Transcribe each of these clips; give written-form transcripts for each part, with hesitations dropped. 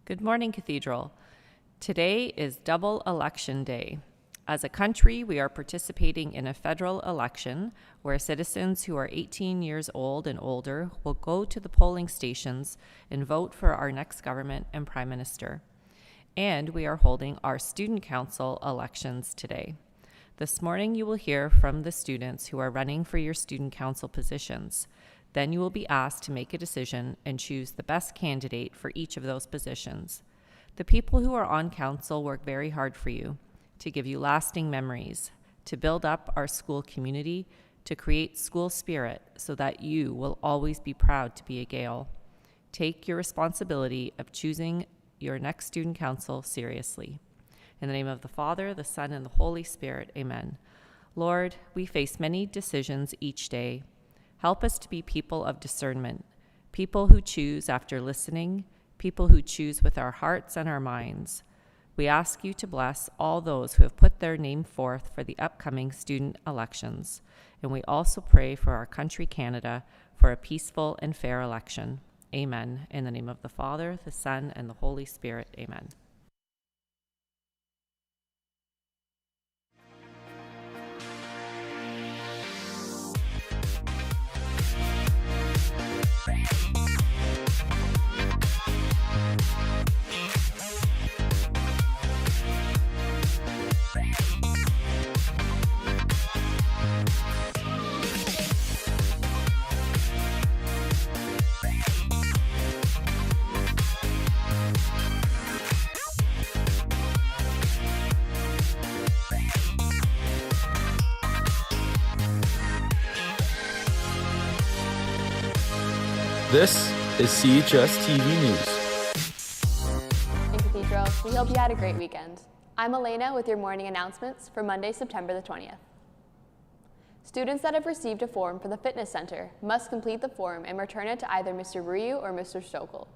Good morning, Cathedral. Today is double election day. As a country, we are participating in a federal election where citizens who are 18 years old and older will go to the polling stations and vote for our next government and prime minister. And we are holding our student council elections today. This morning, you will hear from the students who are running for your student council positions. Then you will be asked to make a decision and choose the best candidate for each of those positions. The people who are on council work very hard for you, to give you lasting memories, to build up our school community, to create school spirit so that you will always be proud to be a Gael. Take your responsibility of choosing your next student council seriously. In the name of the Father, the Son, and the Holy Spirit, amen. Lord, we face many decisions each day. Help us to be people of discernment, people who choose after listening, people who choose with our hearts and our minds. We ask you to bless all those who have put their name forth for the upcoming student elections. And we also pray for our country, Canada, for a peaceful and fair election. Amen. In the name of the Father, the Son, and the Holy Spirit. Amen. This is CHSTV News. In Cathedral, we hope you had a great weekend. I'm Elena with your morning announcements for Monday, September the 20th. Students that have received a form for the fitness center must complete the form and return it to either Mr. Ryu or Mr. Stokel.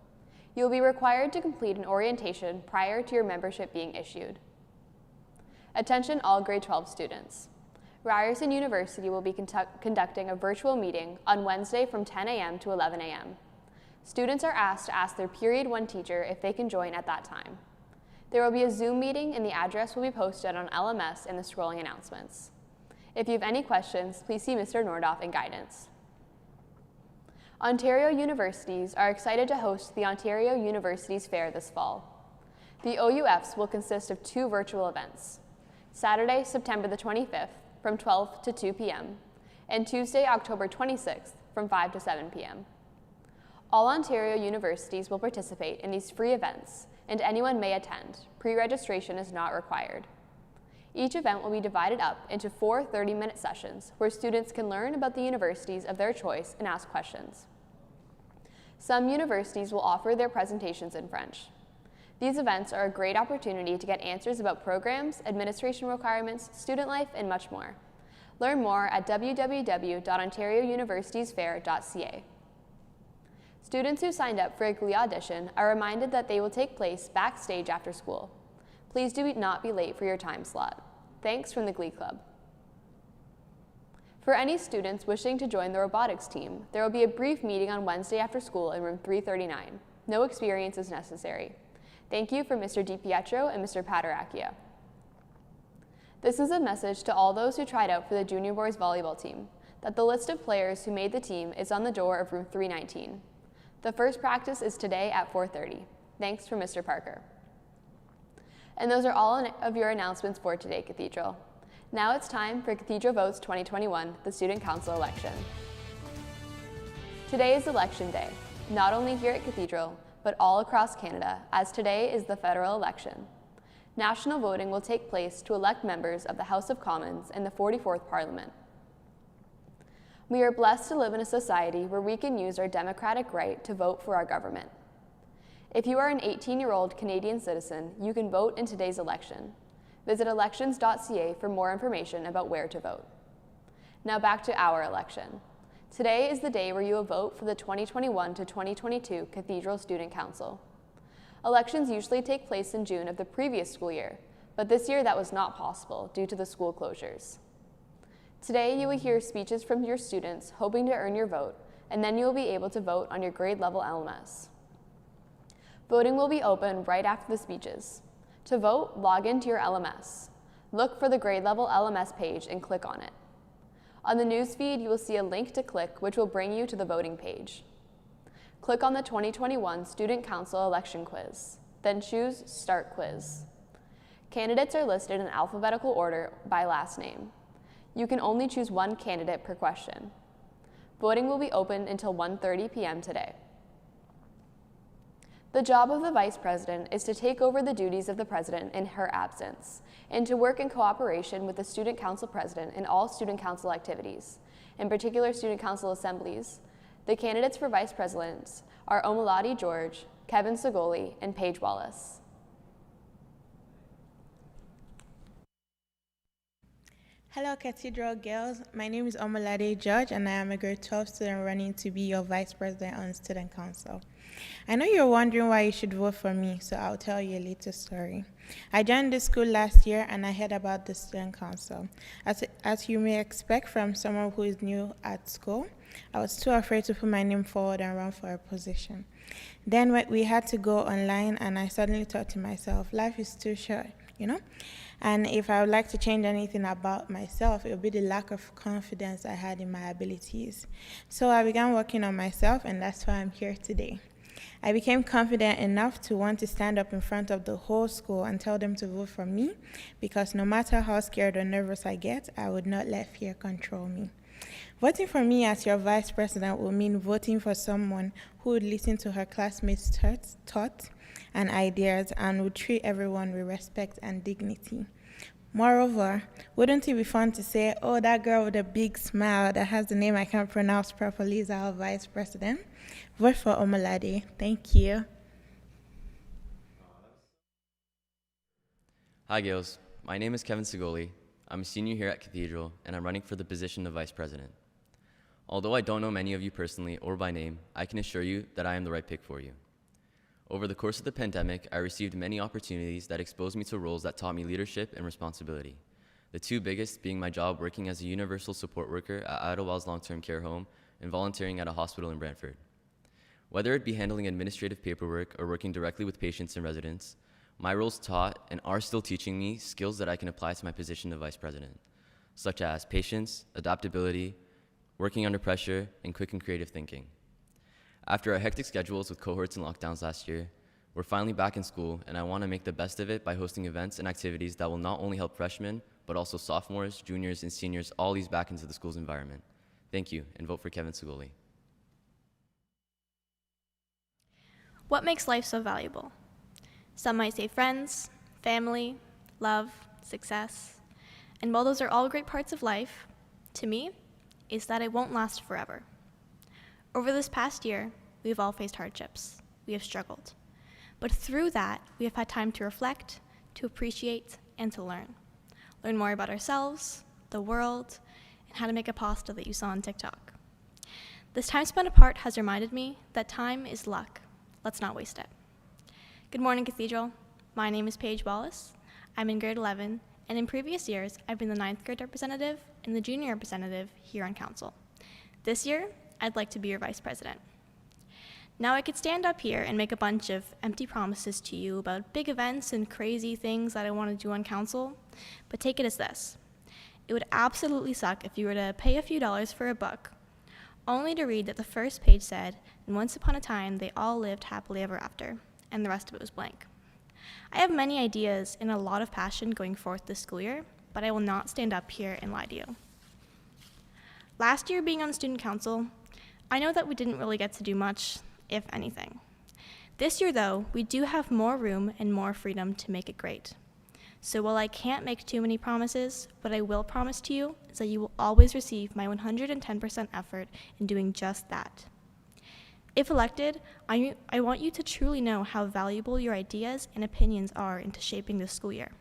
You will be required to complete an orientation prior to your membership being issued. Attention all grade 12 students. Ryerson University will be conducting a virtual meeting on Wednesday from 10 a.m. to 11 a.m. Students are asked to ask their Period 1 teacher if they can join at that time. There will be a Zoom meeting and the address will be posted on LMS in the scrolling announcements. If you have any questions, please see Mr. Nordoff in guidance. Ontario universities are excited to host the Ontario Universities Fair this fall. The OUFs will consist of 2 virtual events, Saturday, September the 25th, from 12 to 2 p.m., and Tuesday, October 26th, from 5 to 7 p.m. All Ontario universities will participate in these free events, and anyone may attend. Pre-registration is not required. Each event will be divided up into 4 30-minute sessions where students can learn about the universities of their choice and ask questions. Some universities will offer their presentations in French. These events are a great opportunity to get answers about programs, administration requirements, student life, and much more. Learn more at www.ontariouniversitiesfair.ca. Students who signed up for a GLE audition are reminded that they will take place backstage after school. Please do not be late for your time slot. Thanks from the GLE Club. For any students wishing to join the robotics team, there will be a brief meeting on Wednesday after school in room 339. No experience is necessary. Thank you from Mr. DiPietro and Mr. Pataracchia. This is a message to all those who tried out for the junior boys volleyball team, that the list of players who made the team is on the door of room 319. The first practice is today at 4:30. Thanks from Mr. Parker. And those are all of your announcements for today, Cathedral. Now it's time for Cathedral Votes 2021, the Student Council election. Today is Election Day, not only here at Cathedral, but all across Canada, as today is the federal election. National voting will take place to elect members of the House of Commons in the 44th Parliament. We are blessed to live in a society where we can use our democratic right to vote for our government. If you are an 18-year-old Canadian citizen, you can vote in today's election. Visit elections.ca for more information about where to vote. Now back to our election. Today is the day where you will vote for the 2021 to 2022 Cathedral Student Council. Elections usually take place in June of the previous school year, but this year that was not possible due to the school closures. Today you will hear speeches from your students hoping to earn your vote, and then you will be able to vote on your grade level LMS. Voting will be open right after the speeches. To vote, log into your LMS. Look for the grade level LMS page and click on it. On the newsfeed, you will see a link to click, which will bring you to the voting page. Click on the 2021 Student Council Election Quiz, then choose Start Quiz. Candidates are listed in alphabetical order by last name. You can only choose one candidate per question. Voting will be open until 1:30 p.m. today. The job of the Vice President is to take over the duties of the President in her absence and to work in cooperation with the Student Council President in all Student Council activities, in particular Student Council assemblies. The candidates for Vice Presidents are Omalade George, Kevin Segoli, and Paige Wallace. Hello, Cathedral Girls. My name is Omalade George, and I am a grade 12 student running to be your Vice President on Student Council. I know you're wondering why you should vote for me, so I'll tell you a little story. I joined this school last year, and I heard about the Student Council. As you may expect from someone who is new at school, I was too afraid to put my name forward and run for a position. Then we had to go online, and I suddenly thought to myself, life is too short, you know? And if I would like to change anything about myself, it would be the lack of confidence I had in my abilities. So I began working on myself, and that's why I'm here today. I became confident enough to want to stand up in front of the whole school and tell them to vote for me, because no matter how scared or nervous I get, I would not let fear control me. Voting for me as your Vice President will mean voting for someone who would listen to her classmates' thoughts and ideas and would treat everyone with respect and dignity. Moreover, wouldn't it be fun to say, oh, that girl with a big smile that has the name I can't pronounce properly is our Vice President? Vote for Omalade. Thank you. Hi, girls. My name is Kevin Segoli. I'm a senior here at Cathedral, and I'm running for the position of Vice President. Although I don't know many of you personally or by name, I can assure you that I am the right pick for you. Over the course of the pandemic, I received many opportunities that exposed me to roles that taught me leadership and responsibility. The two biggest being my job working as a universal support worker at Idlewild Long-Term Care Home and volunteering at a hospital in Brantford. Whether it be handling administrative paperwork or working directly with patients and residents, my roles taught and are still teaching me skills that I can apply to my position of Vice President, such as patience, adaptability, working under pressure, and quick and creative thinking. After our hectic schedules with cohorts and lockdowns last year, we're finally back in school, and I want to make the best of it by hosting events and activities that will not only help freshmen, but also sophomores, juniors, and seniors all ease back into the school's environment. Thank you, and vote for Kevin Segoli. What makes life so valuable? Some might say friends, family, love, success. And while those are all great parts of life, to me, is that it won't last forever. Over this past year, we've all faced hardships. We have struggled. But through that, we have had time to reflect, to appreciate, and to learn. Learn more about ourselves, the world, and how to make a pasta that you saw on TikTok. This time spent apart has reminded me that time is luck. Let's not waste it. Good morning, Cathedral. My name is Paige Wallace. I'm in grade 11, and in previous years, I've been the 9th grade representative and the junior representative here on council. This year, I'd like to be your Vice President. Now I could stand up here and make a bunch of empty promises to you about big events and crazy things that I want to do on council, but take it as this. It would absolutely suck if you were to pay a few dollars for a book, only to read that the first page said, and once upon a time they all lived happily ever after, and the rest of it was blank. I have many ideas and a lot of passion going forth this school year, but I will not stand up here and lie to you. Last year being on student council, I know that we didn't really get to do much, if anything. This year, though, we do have more room and more freedom to make it great. So while I can't make too many promises, what I will promise to you is that you will always receive my 110% effort in doing just that. If elected, I want you to truly know how valuable your ideas and opinions are into shaping this school year.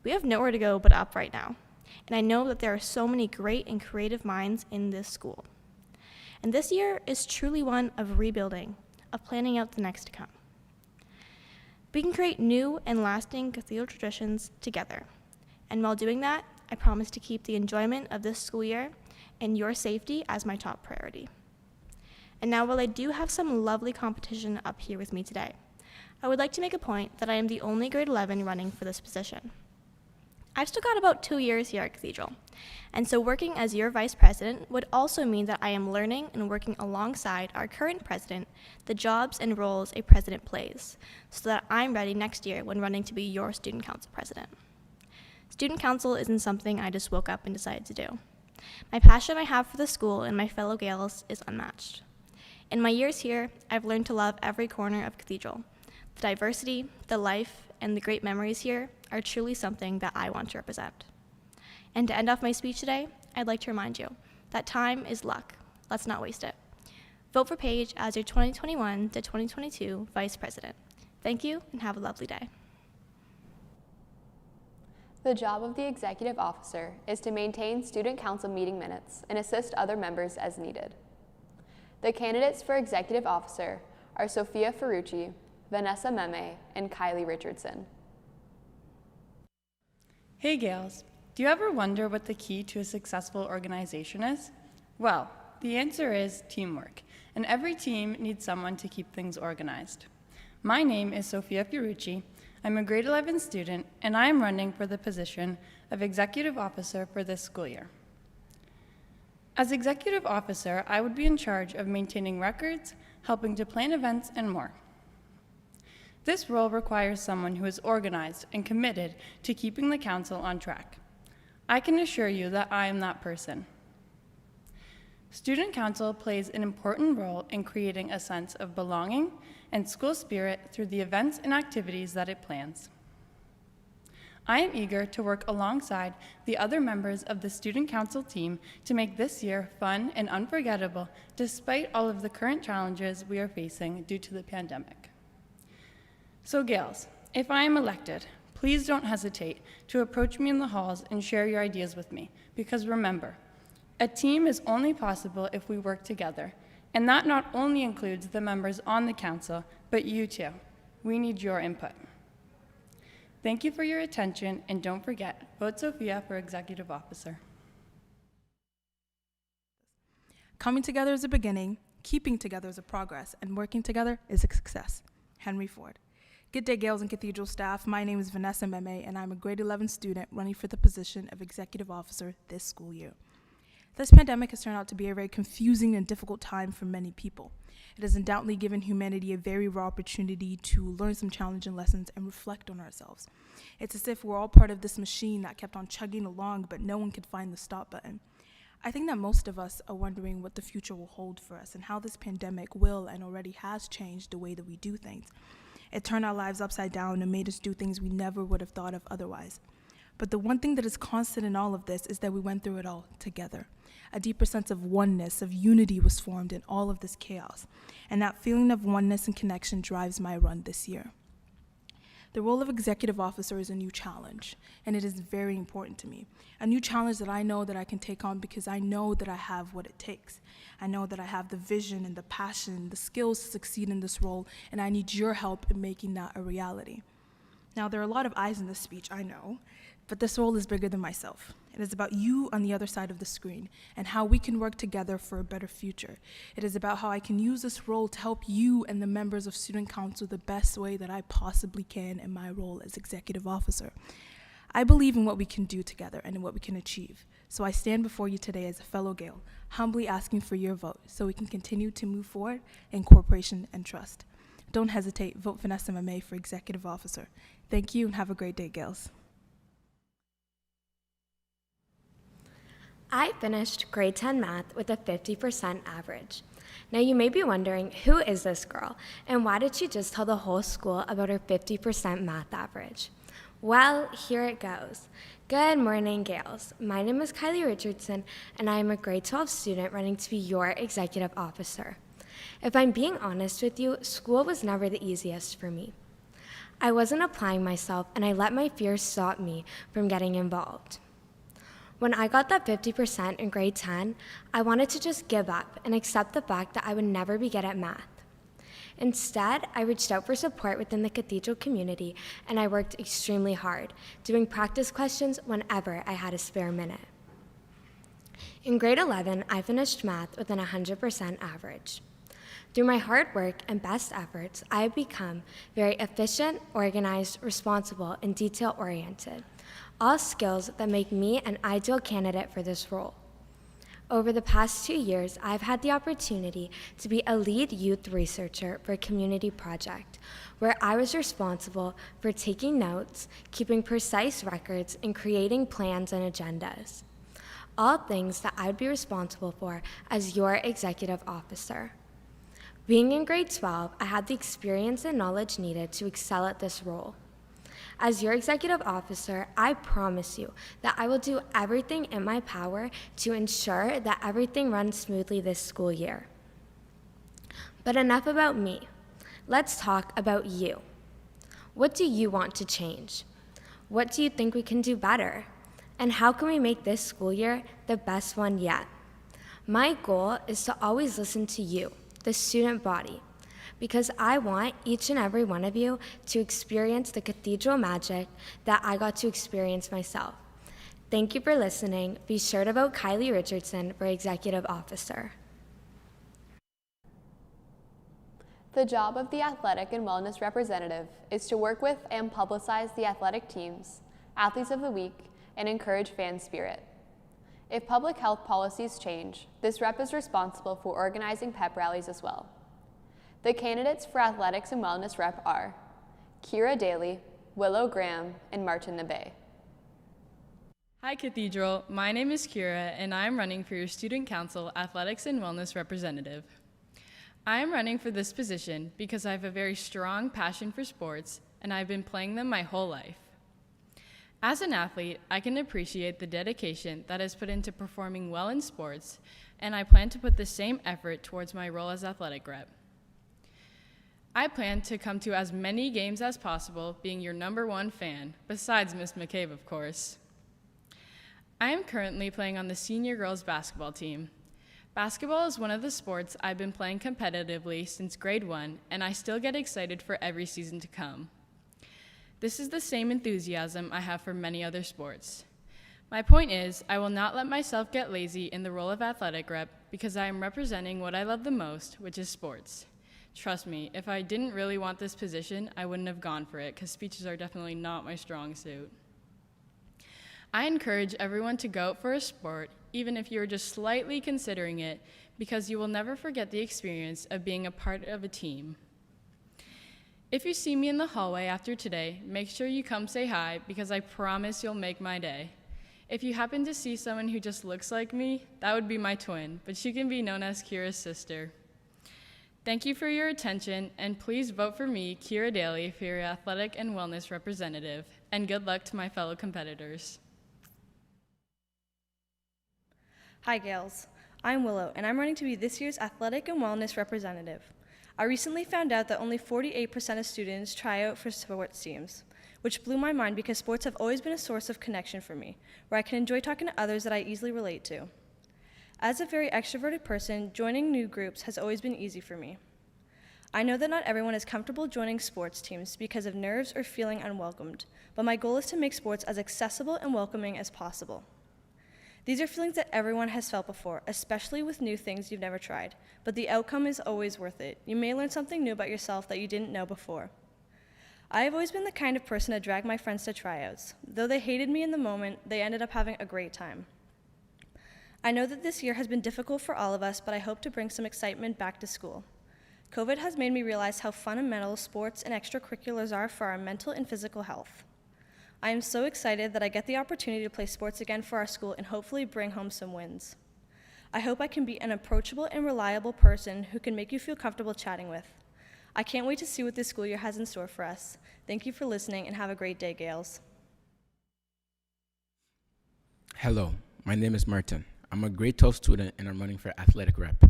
We have nowhere to go but up right now, and I know that there are so many great and creative minds in this school. And this year is truly one of rebuilding, of planning out the next to come. We can create new and lasting cathedral traditions together. And while doing that, I promise to keep the enjoyment of this school year and your safety as my top priority. And now, while I do have some lovely competition up here with me today, I would like to make a point that I am the only grade 11 running for this position. I've still got about 2 years here at Cathedral, and so working as your vice president would also mean that I am learning and working alongside our current president the jobs and roles a president plays, so that I'm ready next year when running to be your student council president. Student council isn't something I just woke up and decided to do. My passion I have for the school and my fellow Gales is unmatched. In my years here, I've learned to love every corner of Cathedral. The diversity, the life, and the great memories here are truly something that I want to represent. And to end off my speech today, I'd like to remind you that time is luck. Let's not waste it. Vote for Paige as your 2021 to 2022 Vice President. Thank you and have a lovely day. The job of the executive officer is to maintain student council meeting minutes and assist other members as needed. The candidates for executive officer are Sophia Ferrucci, Vanessa Meme, and Kylie Richardson. Hey Gales, do you ever wonder what the key to a successful organization is? Well, the answer is teamwork, and every team needs someone to keep things organized. My name is Sophia Ferrucci. I'm a grade 11 student, and I am running for the position of executive officer for this school year. As executive officer, I would be in charge of maintaining records, helping to plan events, and more. This role requires someone who is organized and committed to keeping the council on track. I can assure you that I am that person. Student council plays an important role in creating a sense of belonging and school spirit through the events and activities that it plans. I am eager to work alongside the other members of the student council team to make this year fun and unforgettable despite all of the current challenges we are facing due to the pandemic. So Gales, if I am elected, please don't hesitate to approach me in the halls and share your ideas with me, because remember, a team is only possible if we work together, and that not only includes the members on the council, but you too. We need your input. Thank you for your attention, and don't forget, vote Sophia for executive officer. Coming together is a beginning, keeping together is a progress, and working together is a success. Henry Ford. Good day, Gales and Cathedral staff. My name is Vanessa Meme, and I'm a grade 11 student running for the position of executive officer this school year. This pandemic has turned out to be a very confusing and difficult time for many people. It has undoubtedly given humanity a very raw opportunity to learn some challenging lessons and reflect on ourselves. It's as if we're all part of this machine that kept on chugging along, but no one could find the stop button. I think that most of us are wondering what the future will hold for us and how this pandemic will and already has changed the way that we do things. It turned our lives upside down and made us do things we never would have thought of otherwise. But the one thing that is constant in all of this is that we went through it all together. A deeper sense of oneness, of unity was formed in all of this chaos. And that feeling of oneness and connection drives my run this year. The role of executive officer is a new challenge, and it is very important to me. A new challenge that I know that I can take on because I know that I have what it takes. I know that I have the vision and the passion, the skills to succeed in this role, and I need your help in making that a reality. Now, there are a lot of I's in this speech, I know, but this role is bigger than myself. It is about you on the other side of the screen and how we can work together for a better future. It is about how I can use this role to help you and the members of Student Council the best way that I possibly can in my role as executive officer. I believe in what we can do together and in what we can achieve. So I stand before you today as a fellow Gale, humbly asking for your vote so we can continue to move forward in cooperation and trust. Don't hesitate, vote Vanessa Mame for executive officer. Thank you and have a great day, Gales. I finished grade 10 math with a 50% average. Now you may be wondering, who is this girl and why did she just tell the whole school about her 50% math average? Well, here it goes. Good morning, Gales. My name is Kylie Richardson and I am a grade 12 student running to be your executive officer. If I'm being honest with you, school was never the easiest for me. I wasn't applying myself and I let my fears stop me from getting involved. When I got that 50% in grade 10, I wanted to just give up and accept the fact that I would never be good at math. Instead, I reached out for support within the Cathedral community and I worked extremely hard, doing practice questions whenever I had a spare minute. In grade 11, I finished math with an 100% average. Through my hard work and best efforts, I have become very efficient, organized, responsible, and detail-oriented, all skills that make me an ideal candidate for this role. Over the past 2 years, I've had the opportunity to be a lead youth researcher for a community project, where I was responsible for taking notes, keeping precise records, and creating plans and agendas. All things that I would be responsible for as your executive officer. Being in grade 12, I had the experience and knowledge needed to excel at this role. As your executive officer, I promise you that I will do everything in my power to ensure that everything runs smoothly this school year. But enough about me. Let's talk about you. What do you want to change? What do you think we can do better? And how can we make this school year the best one yet? My goal is to always listen to you, the student body, because I want each and every one of you to experience the cathedral magic that I got to experience myself. Thank you for listening. Be sure to vote Kylie Richardson for Executive Officer. The job of the Athletic and Wellness Representative is to work with and publicize the athletic teams, athletes of the week, and encourage fan spirit. If public health policies change, this rep is responsible for organizing pep rallies as well. The candidates for Athletics and Wellness Rep are Kira Daly, Willow Graham, and Martin Nabay. Hi Cathedral, my name is Kira and I'm running for your Student Council Athletics and Wellness Representative. I am running for this position because I have a very strong passion for sports and I've been playing them my whole life. As an athlete, I can appreciate the dedication that is put into performing well in sports, and I plan to put the same effort towards my role as athletic rep. I plan to come to as many games as possible, being your #1 fan, besides Miss McCabe, of course. I am currently playing on the senior girls basketball team. Basketball is one of the sports I've been playing competitively since grade 1, and I still get excited for every season to come. This is the same enthusiasm I have for many other sports. My point is, I will not let myself get lazy in the role of athletic rep because I am representing what I love the most, which is sports. Trust me, if I didn't really want this position, I wouldn't have gone for it because speeches are definitely not my strong suit. I encourage everyone to go out for a sport, even if you're just slightly considering it, because you will never forget the experience of being a part of a team. If you see me in the hallway after today, make sure you come say hi because I promise you'll make my day. If you happen to see someone who just looks like me, that would be my twin, but she can be known as Kira's sister. Thank you for your attention, and please vote for me, Kira Daly, for your Athletic and Wellness Representative, and good luck to my fellow competitors. Hi Gales, I'm Willow, and I'm running to be this year's Athletic and Wellness Representative. I recently found out that only 48% of students try out for sports teams, which blew my mind because sports have always been a source of connection for me, where I can enjoy talking to others that I easily relate to. As a very extroverted person, joining new groups has always been easy for me. I know that not everyone is comfortable joining sports teams because of nerves or feeling unwelcomed, but my goal is to make sports as accessible and welcoming as possible. These are feelings that everyone has felt before, especially with new things you've never tried, but the outcome is always worth it. You may learn something new about yourself that you didn't know before. I have always been the kind of person to drag my friends to tryouts. Though they hated me in the moment, they ended up having a great time. I know that this year has been difficult for all of us, but I hope to bring some excitement back to school. COVID has made me realize how fundamental sports and extracurriculars are for our mental and physical health. I am so excited that I get the opportunity to play sports again for our school and hopefully bring home some wins. I hope I can be an approachable and reliable person who can make you feel comfortable chatting with. I can't wait to see what this school year has in store for us. Thank you for listening and have a great day, Gales. Hello, my name is Martin. I'm a grade 12 student and I'm running for athletic rep.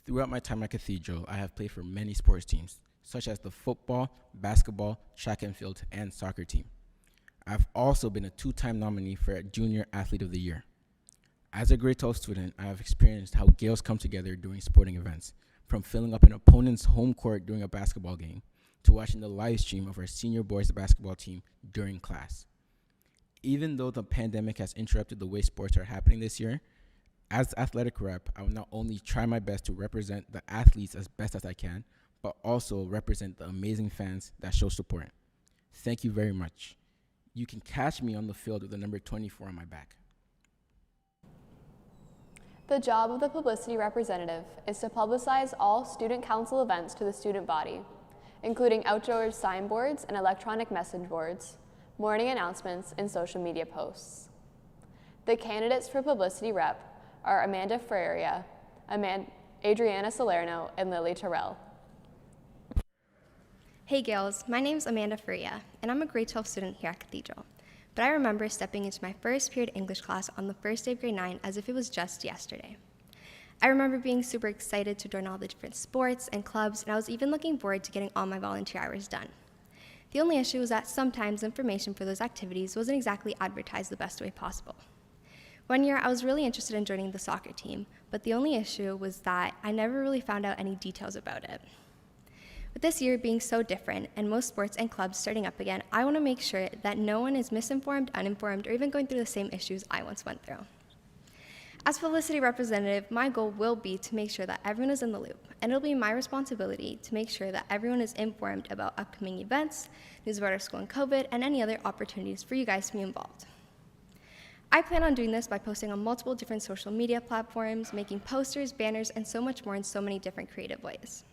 Throughout my time at Cathedral, I have played for many sports teams, such as the football, basketball, track and field, and soccer team. I've also been a 2-time nominee for Junior Athlete of the Year. As a grade 12 student, I have experienced how Gales come together during sporting events, from filling up an opponent's home court during a basketball game, to watching the live stream of our senior boys basketball team during class. Even though the pandemic has interrupted the way sports are happening this year, As athletic rep, I will not only try my best to represent the athletes as best as I can, but also represent the amazing fans that show support. Thank you very much. You can catch me on the field with the number 24 on my back. The job of the publicity representative is to publicize all student council events to the student body, including outdoor signboards and electronic message boards, morning announcements, and social media posts. The candidates for publicity rep are Amanda Freria, Adriana Salerno, and Lily Terrell. Hey Gales, my name's Amanda Freria, and I'm a grade 12 student here at Cathedral. But I remember stepping into my first period English class on the first day of grade 9 as if it was just yesterday. I remember being super excited to join all the different sports and clubs, and I was even looking forward to getting all my volunteer hours done. The only issue was that sometimes information for those activities wasn't exactly advertised the best way possible. One year, I was really interested in joining the soccer team, but the only issue was that I never really found out any details about it. With this year being so different and most sports and clubs starting up again, I want to make sure that no one is misinformed, uninformed, or even going through the same issues I once went through. As publicity representative, my goal will be to make sure that everyone is in the loop, and it'll be my responsibility to make sure that everyone is informed about upcoming events, news about our school and COVID, and any other opportunities for you guys to be involved. I plan on doing this by posting on multiple different social media platforms, making posters, banners, and so much more in so many different creative ways.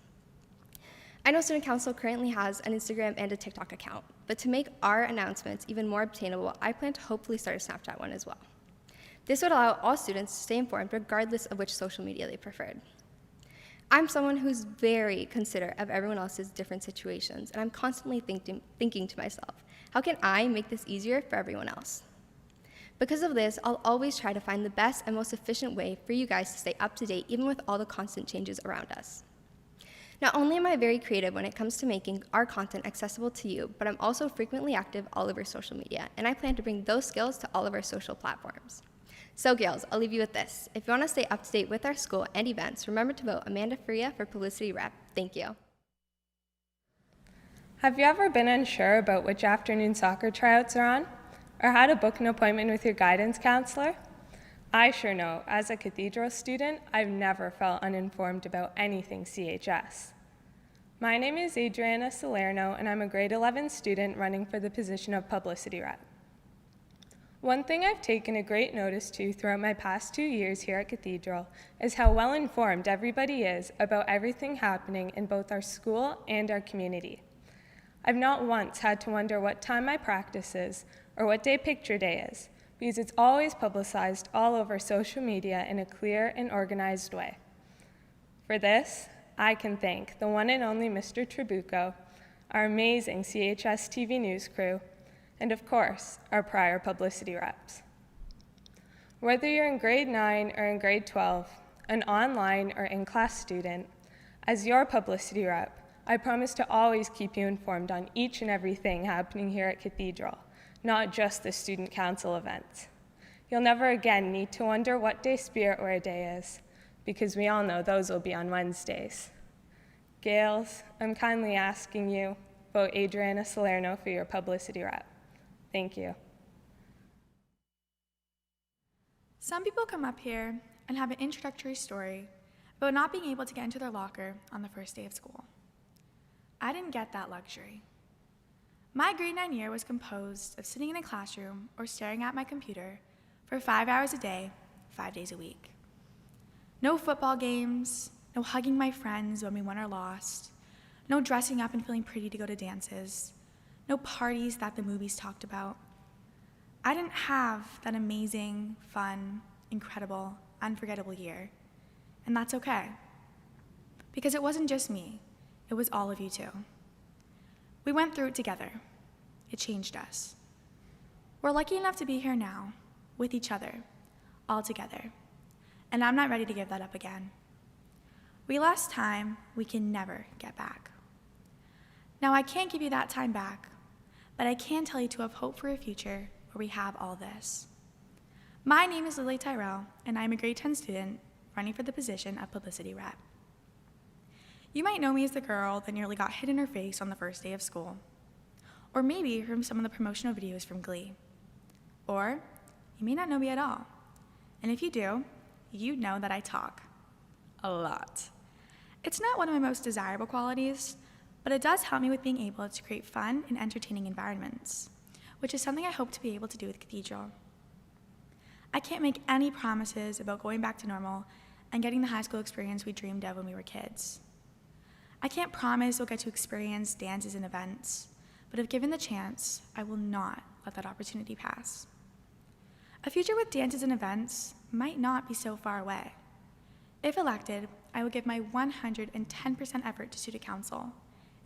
I know Student Council currently has an Instagram and a TikTok account, but to make our announcements even more obtainable, I plan to hopefully start a Snapchat one as well. This would allow all students to stay informed regardless of which social media they preferred. I'm someone who's very considerate of everyone else's different situations, and I'm constantly thinking to myself, how can I make this easier for everyone else? Because of this, I'll always try to find the best and most efficient way for you guys to stay up to date even with all the constant changes around us. Not only am I very creative when it comes to making our content accessible to you, but I'm also frequently active all over social media, and I plan to bring those skills to all of our social platforms. So Gales, I'll leave you with this. If you want to stay up to date with our school and events, remember to vote Amanda Freria for Publicity Rep. Thank you. Have you ever been unsure about which afternoon soccer tryouts are on? Or how to book an appointment with your guidance counselor? I sure know, as a Cathedral student, I've never felt uninformed about anything CHS. My name is Adriana Salerno, and I'm a grade 11 student running for the position of publicity rep. One thing I've taken a great notice to throughout my past 2 years here at Cathedral is how well informed everybody is about everything happening in both our school and our community. I've not once had to wonder what time my practice is or what day picture day is, because it's always publicized all over social media in a clear and organized way. For this, I can thank the one and only Mr. Trabucco, our amazing CHSTV news crew, and of course, our prior publicity reps. Whether you're in grade 9 or in grade 12, an online or in-class student, as your publicity rep, I promise to always keep you informed on each and everything happening here at Cathedral, not just the student council events. You'll never again need to wonder what day Spirit Wear Day is, because we all know those will be on Wednesdays. Gales, I'm kindly asking you, vote Adriana Salerno for your publicity rep. Thank you. Some people come up here and have an introductory story about not being able to get into their locker on the first day of school. I didn't get that luxury. My grade 9 year was composed of sitting in a classroom or staring at my computer for 5 hours a day, 5 days a week. No football games, no hugging my friends when we won or lost, no dressing up and feeling pretty to go to dances, no parties that the movies talked about. I didn't have that amazing, fun, incredible, unforgettable year, and that's okay. Because it wasn't just me, it was all of you too. We went through it together. It changed us. We're lucky enough to be here now, with each other, all together, and I'm not ready to give that up again. We lost time we can never get back. Now, I can't give you that time back, but I can tell you to have hope for a future where we have all this. My name is Lily Tyrell, and I'm a grade 10 student running for the position of publicity rep. You might know me as the girl that nearly got hit in her face on the first day of school, or maybe from some of the promotional videos from Glee. Or you may not know me at all, and if you do, you know that I talk. A lot. It's not one of my most desirable qualities, but it does help me with being able to create fun and entertaining environments, which is something I hope to be able to do with Cathedral. I can't make any promises about going back to normal and getting the high school experience we dreamed of when we were kids. I can't promise we'll get to experience dances and events, but if given the chance, I will not let that opportunity pass. A future with dances and events might not be so far away. If elected, I will give my 110% effort to student council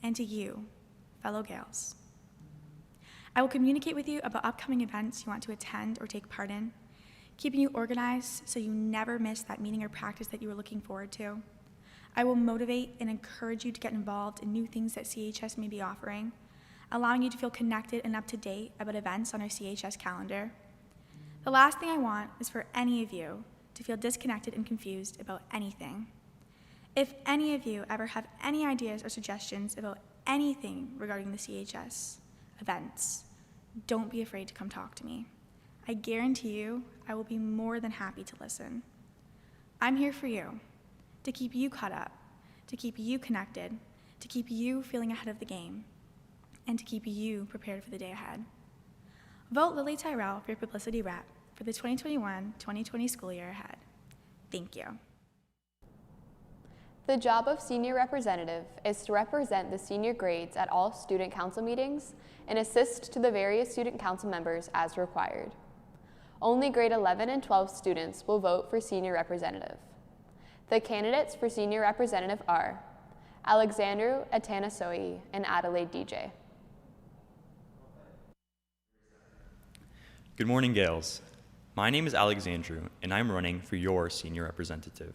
and to you, fellow Gales. I will communicate with you about upcoming events you want to attend or take part in, keeping you organized so you never miss that meeting or practice that you are looking forward to. I will motivate and encourage you to get involved in new things that CHS may be offering, allowing you to feel connected and up to date about events on our CHS calendar. The last thing I want is for any of you to feel disconnected and confused about anything. If any of you ever have any ideas or suggestions about anything regarding the CHS events, don't be afraid to come talk to me. I guarantee you I will be more than happy to listen. I'm here for you, to keep you caught up, to keep you connected, to keep you feeling ahead of the game, and to keep you prepared for the day ahead. Vote Lily Tyrell for your publicity rep for the 2021-2020 school year ahead. Thank you. The job of senior representative is to represent the senior grades at all student council meetings and assist to the various student council members as required. Only grade 11 and 12 students will vote for senior representative. The candidates for senior representative are Alexandru Atanasoii and Adelaide DJ. Good morning, Gales. My name is Alexandru, and I'm running for your senior representative.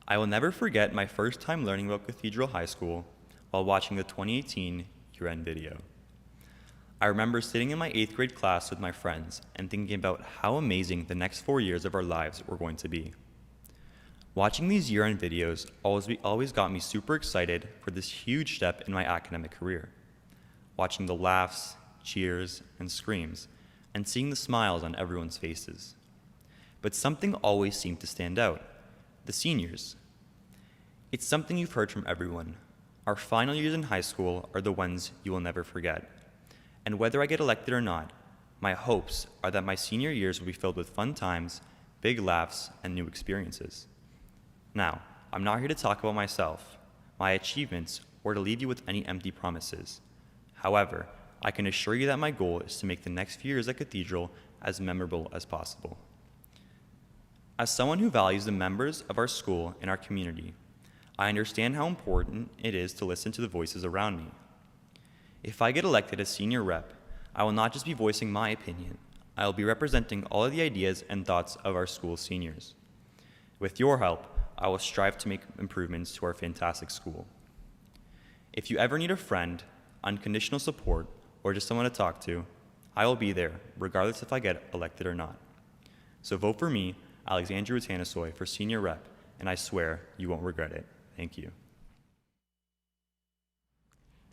I will never forget my first time learning about Cathedral High School while watching the 2018 year-end video. I remember sitting in my 8th grade class with my friends and thinking about how amazing the next 4 years of our lives were going to be. Watching these year-end videos always got me super excited for this huge step in my academic career. Watching the laughs, cheers, and screams, and seeing the smiles on everyone's faces. But something always seemed to stand out: the seniors. It's something you've heard from everyone. Our final years in high school are the ones you will never forget. And whether I get elected or not, my hopes are that my senior years will be filled with fun times, big laughs, and new experiences. Now, I'm not here to talk about myself, my achievements, or to leave you with any empty promises. However, I can assure you that my goal is to make the next few years at Cathedral as memorable as possible. As someone who values the members of our school and our community, I understand how important it is to listen to the voices around me. If I get elected as senior rep, I will not just be voicing my opinion, I will be representing all of the ideas and thoughts of our school seniors. With your help, I will strive to make improvements to our fantastic school. If you ever need a friend, unconditional support, or just someone to talk to, I will be there, regardless if I get elected or not. So vote for me, Alexandru Atanasoii, for senior rep, and I swear you won't regret it. Thank you.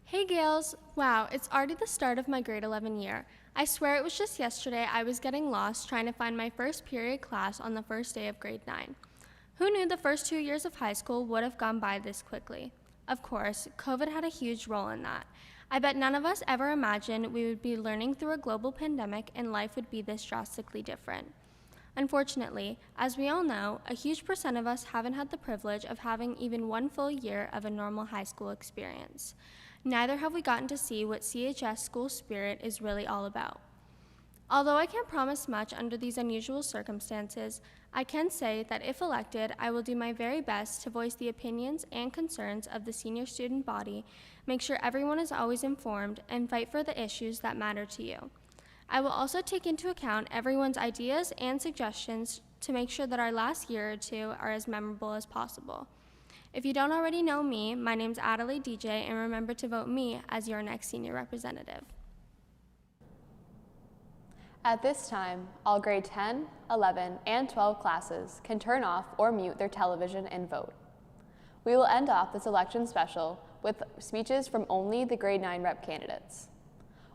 Hey Gales, wow, it's already the start of my grade 11 year. I swear it was just yesterday I was getting lost trying to find my first period class on the first day of grade 9. Who knew the first 2 years of high school would have gone by this quickly? Of course, COVID had a huge role in that. I bet none of us ever imagined we would be learning through a global pandemic and life would be this drastically different. Unfortunately, as we all know, a huge percent of us haven't had the privilege of having even one full year of a normal high school experience. Neither have we gotten to see what CHS school spirit is really all about. Although I can't promise much under these unusual circumstances, I can say that if elected, I will do my very best to voice the opinions and concerns of the senior student body, make sure everyone is always informed, and fight for the issues that matter to you. I will also take into account everyone's ideas and suggestions to make sure that our last year or two are as memorable as possible. If you don't already know me, my name's Adelaide DJ, and remember to vote me as your next senior representative. At this time, all grade 10, 11, and 12 classes can turn off or mute their television and vote. We will end off this election special with speeches from only the grade 9 rep candidates.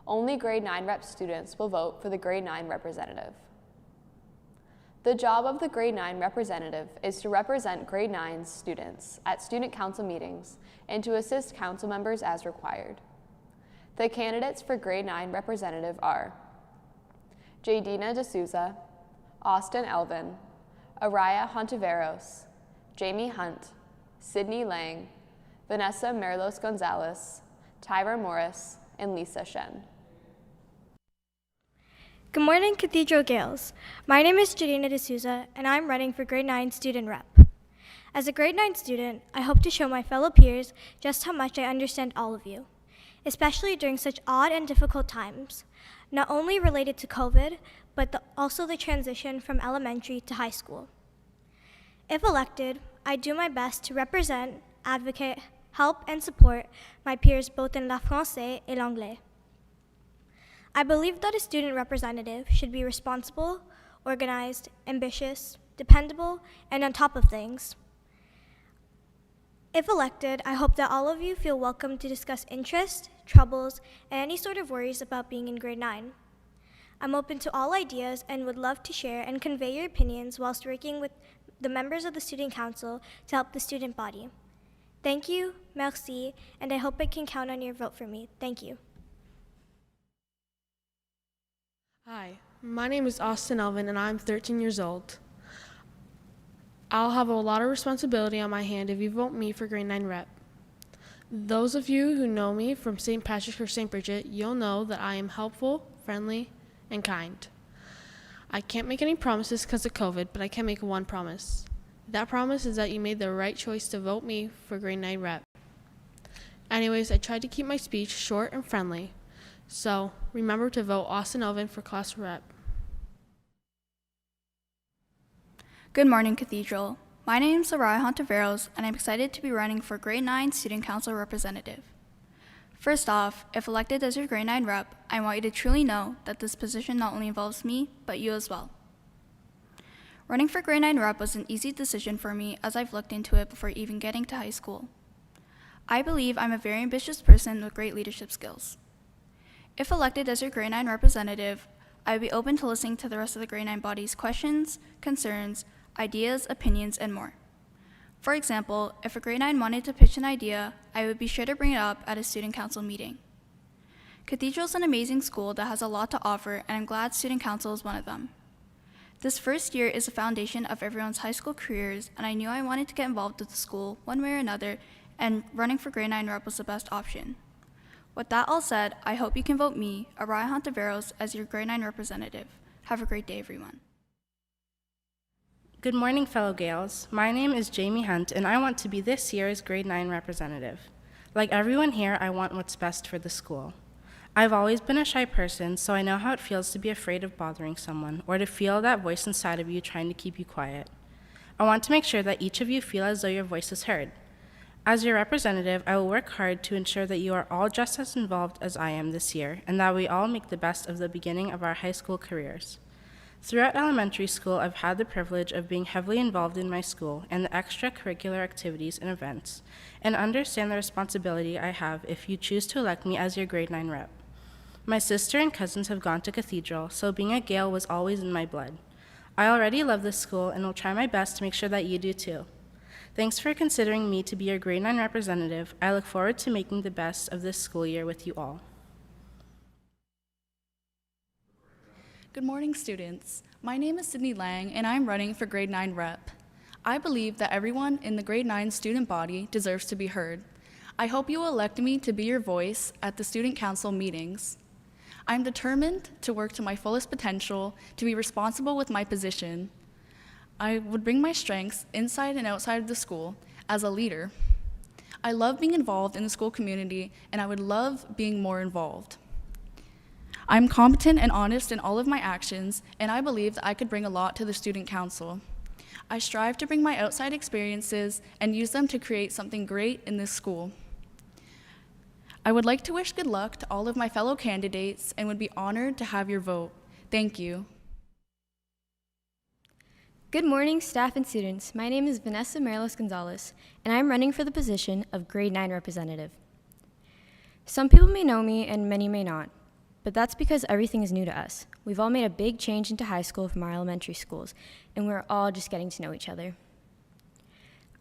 Only grade 9 rep students will vote for the grade 9 representative. The job of the grade 9 representative is to represent grade 9 students at student council meetings and to assist council members as required. The candidates for grade 9 representative are Jadina D'Souza, Austin Elvin, Araya Hontiveros, Jamie Hunt, Sydney Lang, Vanessa Merlos Gonzalez, Tyra Morris, and Lisa Shen. Good morning, Cathedral Gales. My name is Jadina D'Souza, and I'm running for grade 9 student rep. As a grade 9 student, I hope to show my fellow peers just how much I understand all of you, especially during such odd and difficult times, not only related to COVID, but also the transition from elementary to high school. If elected, I do my best to represent, advocate, help, and support my peers both in la français et l'anglais. I believe that a student representative should be responsible, organized, ambitious, dependable, and on top of things. If elected, I hope that all of you feel welcome to discuss interests, troubles, and any sort of worries about being in grade 9. I'm open to all ideas and would love to share and convey your opinions whilst working with the members of the student council to help the student body. Thank you, merci, and I hope I can count on your vote for me. Thank you. Hi, my name is Austin Elvin and I'm 13 years old. I'll have a lot of responsibility on my hand if you vote me for grade 9 rep. Those of you who know me from St. Patrick's or St. Bridget, you'll know that I am helpful, friendly, and kind. I can't make any promises because of COVID, but I can make one promise. That promise is that you made the right choice to vote me for grade 9 rep. Anyways, I tried to keep my speech short and friendly. So remember to vote Austin Elvin for class rep. Good morning, Cathedral. My name is Araya Hontiveros, and I'm excited to be running for grade 9 student council representative. First off, if elected as your grade 9 rep, I want you to truly know that this position not only involves me, but you as well. Running for grade 9 rep was an easy decision for me as I've looked into it before even getting to high school. I believe I'm a very ambitious person with great leadership skills. If elected as your grade 9 representative, I would be open to listening to the rest of the grade 9 body's questions, concerns, ideas, opinions, and more. For example, if a grade 9 wanted to pitch an idea, I would be sure to bring it up at a student council meeting. Cathedral is an amazing school that has a lot to offer, and I'm glad student council is one of them. This first year is the foundation of everyone's high school careers, and I knew I wanted to get involved with the school one way or another, and running for grade 9 rep was the best option. With that all said, I hope you can vote me, Araya Hontiveros, as your grade 9 representative. Have a great day, everyone. Good morning, fellow Gales. My name is Jamie Hunt, and I want to be this year's grade 9 representative. Like everyone here, I want what's best for the school. I've always been a shy person, so I know how it feels to be afraid of bothering someone or to feel that voice inside of you trying to keep you quiet. I want to make sure that each of you feel as though your voice is heard. As your representative, I will work hard to ensure that you are all just as involved as I am this year, and that we all make the best of the beginning of our high school careers. Throughout elementary school, I've had the privilege of being heavily involved in my school and the extracurricular activities and events, and understand the responsibility I have if you choose to elect me as your grade 9 rep. My sister and cousins have gone to Cathedral, so being a Gale was always in my blood. I already love this school and will try my best to make sure that you do too. Thanks for considering me to be your grade 9 representative. I look forward to making the best of this school year with you all. Good morning, students. My name is Sydney Lang, and I'm running for grade 9 rep. I believe that everyone in the grade 9 student body deserves to be heard. I hope you will elect me to be your voice at the student council meetings. I'm determined to work to my fullest potential, to be responsible with my position. I would bring my strengths inside and outside of the school as a leader. I love being involved in the school community, and I would love being more involved. I'm competent and honest in all of my actions, and I believe that I could bring a lot to the student council. I strive to bring my outside experiences and use them to create something great in this school. I would like to wish good luck to all of my fellow candidates and would be honored to have your vote. Thank you. Good morning, staff and students. My name is Vanessa Merlos Gonzalez, and I'm running for the position of grade 9 representative. Some people may know me and many may not, but that's because everything is new to us. We've all made a big change into high school from our elementary schools, and we're all just getting to know each other.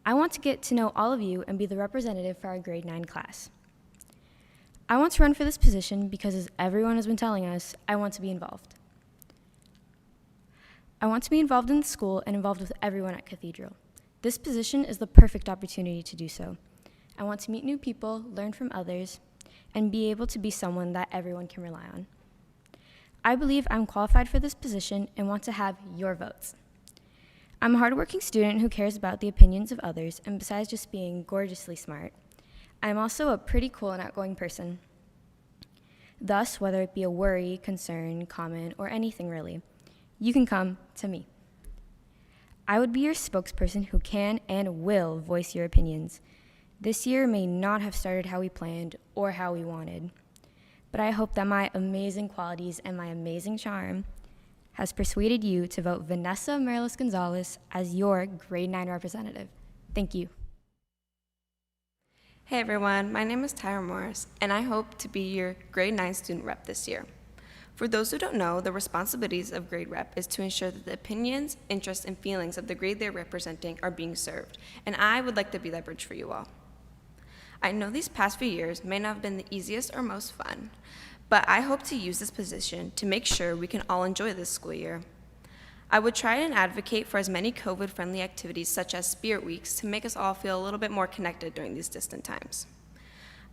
I want to get to know all of you and be the representative for our grade 9 class. I want to run for this position because, as everyone has been telling us, I want to be involved. I want to be involved in the school and involved with everyone at Cathedral. This position is the perfect opportunity to do so. I want to meet new people, learn from others, and be able to be someone that everyone can rely on. I believe I'm qualified for this position and want to have your votes. I'm a hardworking student who cares about the opinions of others, and besides just being gorgeously smart, I'm also a pretty cool and outgoing person. Thus, whether it be a worry, concern, comment, or anything really, you can come to me. I would be your spokesperson who can and will voice your opinions. This year may not have started how we planned or how we wanted, but I hope that my amazing qualities and my amazing charm has persuaded you to vote Vanessa Morelos-Gonzalez as your grade 9 representative. Thank you. Hey everyone, my name is Tyra Morris, and I hope to be your grade 9 student rep this year. For those who don't know, the responsibilities of grade rep is to ensure that the opinions, interests, and feelings of the grade they're representing are being served, and I would like to be that bridge for you all. I know these past few years may not have been the easiest or most fun, but I hope to use this position to make sure we can all enjoy this school year. I would try and advocate for as many COVID-friendly activities such as Spirit Weeks to make us all feel a little bit more connected during these distant times.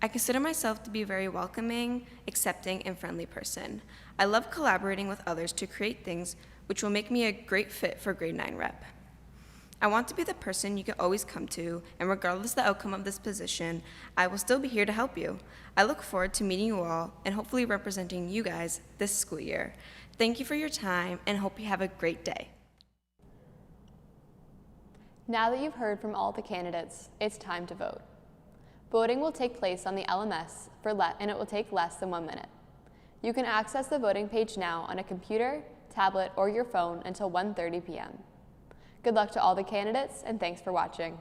I consider myself to be a very welcoming, accepting, and friendly person. I love collaborating with others to create things which will make me a great fit for grade 9 rep. I want to be the person you can always come to, and regardless of the outcome of this position, I will still be here to help you. I look forward to meeting you all and hopefully representing you guys this school year. Thank you for your time and hope you have a great day. Now that you've heard from all the candidates, it's time to vote. Voting will take place on the LMS and it will take less than 1 minute. You can access the voting page now on a computer, tablet, or your phone until 1:30 p.m. Good luck to all the candidates, and thanks for watching.